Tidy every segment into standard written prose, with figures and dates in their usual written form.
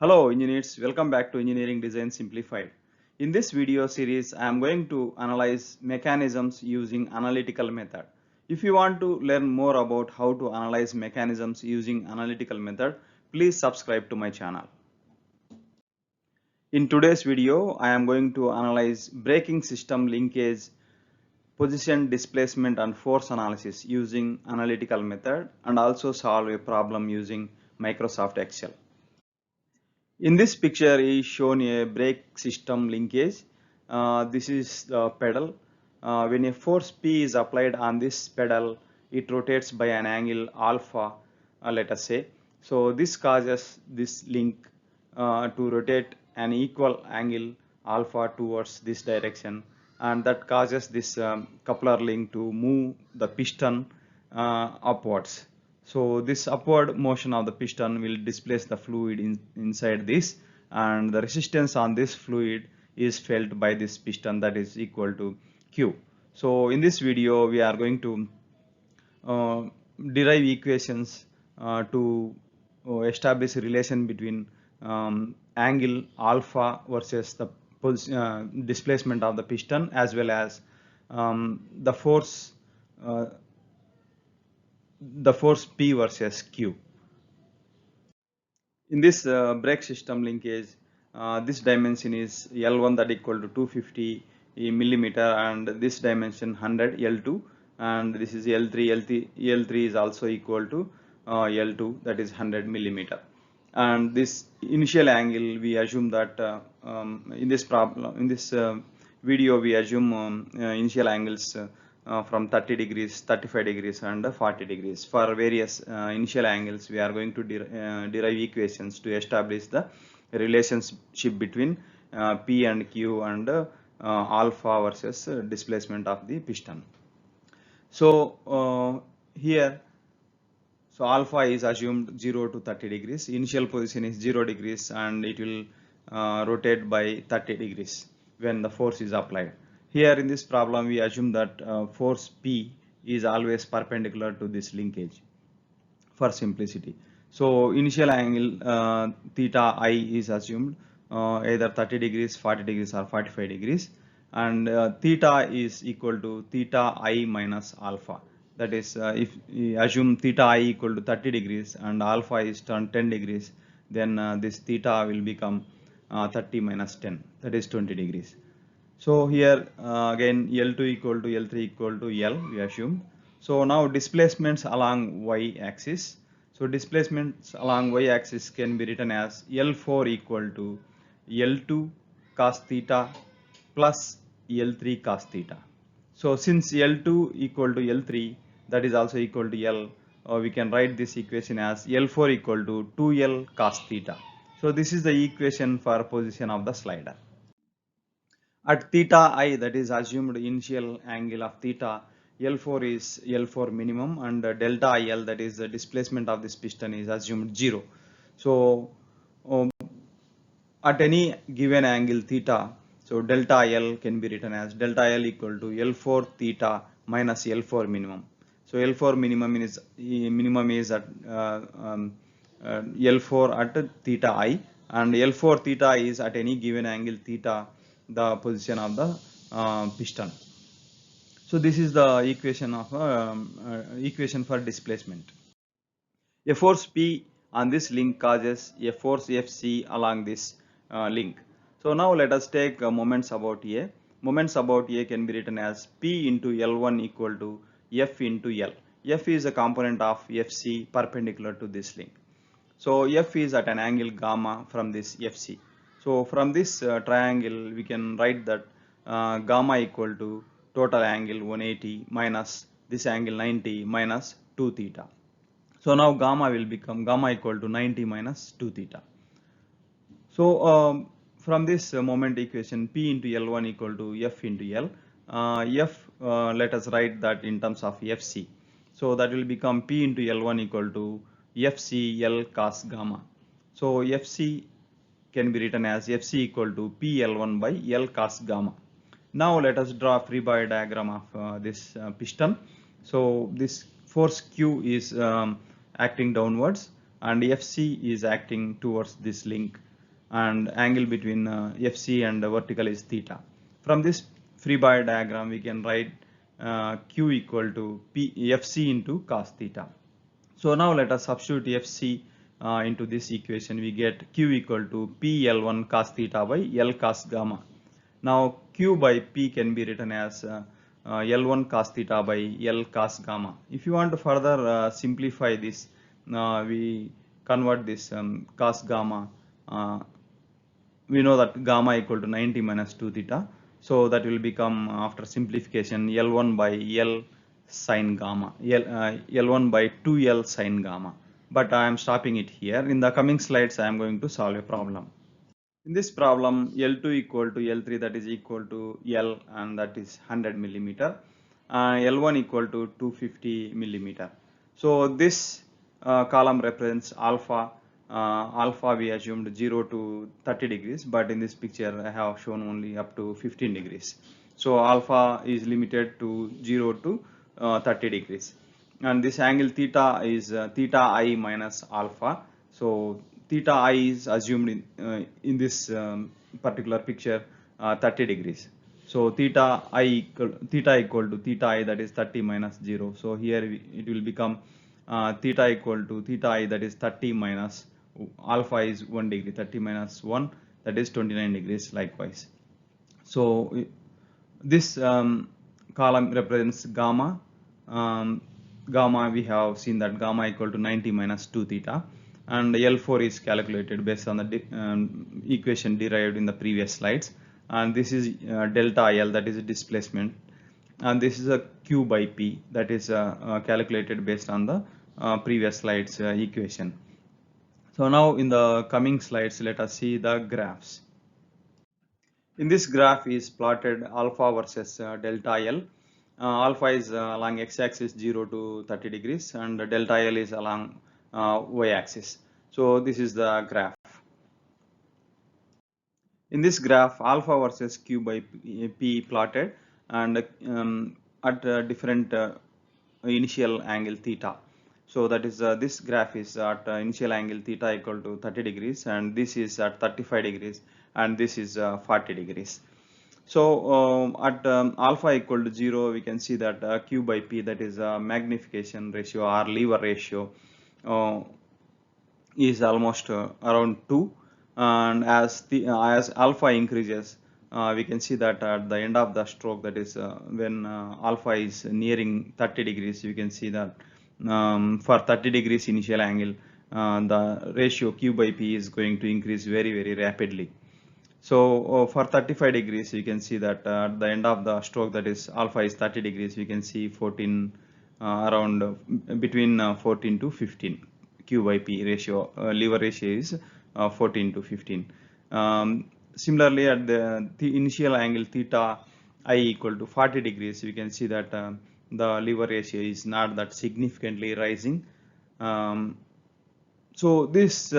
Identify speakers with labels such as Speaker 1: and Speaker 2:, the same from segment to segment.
Speaker 1: Hello engineers, welcome back to Engineering Design Simplified. In this video series, I am going to analyze mechanisms using analytical method. If you want to learn more about how to analyze mechanisms using analytical method, please subscribe to my channel. In today's video, I am going to analyze braking system linkage, position displacement and force analysis using analytical method and also solve a problem using Microsoft Excel. In this picture is shown a brake system linkage. This is the pedal. When a force P is applied on this pedal, it rotates by an angle alpha, let us say. So this causes this link to rotate an equal angle alpha towards this direction, and that causes this coupler link to move the piston upwards. So this upward motion of the piston will displace the fluid inside this, and the resistance on this fluid is felt by this piston, that is equal to Q. So in this video we are going to uh, derive equations to establish a relation between angle alpha versus the displacement of the piston, as well as the force P versus Q. In this brake system linkage, this dimension is L1, that equal to 250 millimeter, and this dimension 100 L2, and this is L3 is also equal to L2, that is 100 millimeter. And this initial angle, we assume that in this video we assume initial angles from 30 degrees, 35 degrees and 40 degrees. For various initial angles, we are going to derive equations to establish the relationship between P and Q and alpha versus displacement of the piston. So here, so alpha is assumed 0 to 30 degrees. Initial position is 0 degrees and it will rotate by 30 degrees when the force is applied. Here in this problem we assume that force P is always perpendicular to this linkage for simplicity. So initial angle theta I is assumed either 30 degrees, 40 degrees or 45 degrees, and theta is equal to theta I minus alpha. That is, if we assume theta I equal to 30 degrees and alpha is 10 degrees, then this theta will become 30 minus 10, that is 20 degrees. So here again L2 equal to L3 equal to L, we assume. So now displacements along y axis. So displacements along y axis can be written as L4 equal to L2 cos theta plus L3 cos theta. So since L2 equal to L3, that is also equal to L, we can write this equation as L4 equal to 2L cos theta. So this is the equation for position of the slider. At theta I, that is assumed initial angle of theta, L4 is L4 minimum, and delta IL, that is the displacement of this piston, is assumed 0. So at any given angle theta, so delta IL can be written as delta IL equal to L4 theta minus L4 minimum. So L4 minimum is at L4 at theta I, and L4 theta is at any given angle theta the position of the piston. So this is the equation for displacement. A force P on this link causes a force Fc along this link. So now let us take moments about A. Moments about A can be written as P into L1 equal to F into L. F is a component of Fc perpendicular to this link. So F is at an angle gamma from this Fc. So from this triangle we can write that gamma equal to total angle 180 minus this angle 90 minus 2 theta. So now gamma will become gamma equal to 90 minus 2 theta. So from this moment equation, P into L1 equal to F into L. Let us write that in terms of Fc. So that will become P into L1 equal to Fc L cos gamma. So Fc can be written as Fc equal to PL1 by L cos gamma. Now let us draw a free body diagram of this piston. So this force Q is acting downwards and Fc is acting towards this link and angle between FC and vertical is theta. From this free body diagram we can write Q equal to FC into cos theta. So now let us substitute FC into this equation. We get Q equal to PL1 cos theta by L cos gamma. Now Q by P can be written as L1 cos theta by L cos gamma. If you want to further simplify this, we convert this cos gamma. We know that gamma equal to 90 minus 2 theta. So that will become, after simplification, L1 by L sine gamma, L1 by 2L sine gamma. But I am stopping it here. In the coming slides, I am going to solve a problem. In this problem, L2 equal to L3, that is equal to L, and that is 100 millimeter. L1 equal to 250 millimeter. So this column represents alpha. Alpha we assumed 0 to 30 degrees, but in this picture I have shown only up to 15 degrees. So alpha is limited to 0 to 30 degrees. And this angle theta is theta I minus alpha. So theta I is assumed in this particular picture 30 degrees. So theta equal to theta I, that is 30 minus 0. So here it will become theta equal to theta I, that is 30 minus alpha is 1 degree. 30 minus 1, that is 29 degrees likewise. So this column represents gamma. Gamma, we have seen that gamma equal to 90 minus 2 theta, and L4 is calculated based on the equation derived in the previous slides, and this is delta L, that is a displacement, and this is a Q by P, that is calculated based on the previous slides equation. So now in the coming slides, let us see the graphs. In this graph is plotted alpha versus delta L. Alpha is along x-axis 0 to 30 degrees, and delta L is along y-axis. So this is the graph. In this graph, alpha versus Q by P plotted, and at different initial angle theta. So that is this graph is at initial angle theta equal to 30 degrees, and this is at 35 degrees, and this is 40 degrees. So at alpha equal to 0, we can see that Q by P, that is magnification ratio or lever ratio, uh, is almost around 2, and as alpha increases, we can see that at the end of the stroke, that is when alpha is nearing 30 degrees, you can see that for 30 degrees initial angle, the ratio Q by P is going to increase very rapidly. So for 35 degrees, you can see that at the end of the stroke, that is alpha is 30 degrees, we can see 14 around between 14 to 15 Q by P ratio, lever ratio is 14 to 15. Similarly, at the initial angle theta I equal to 40 degrees, we can see that the lever ratio is not that significantly rising. So this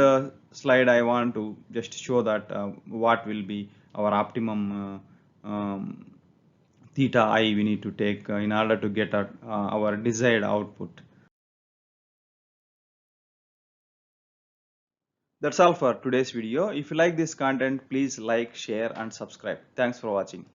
Speaker 1: slide I want to just show that what will be our optimum theta I we need to take in order to get our desired output. That's all for today's video. If you like this content, please like, share and subscribe. Thanks for watching.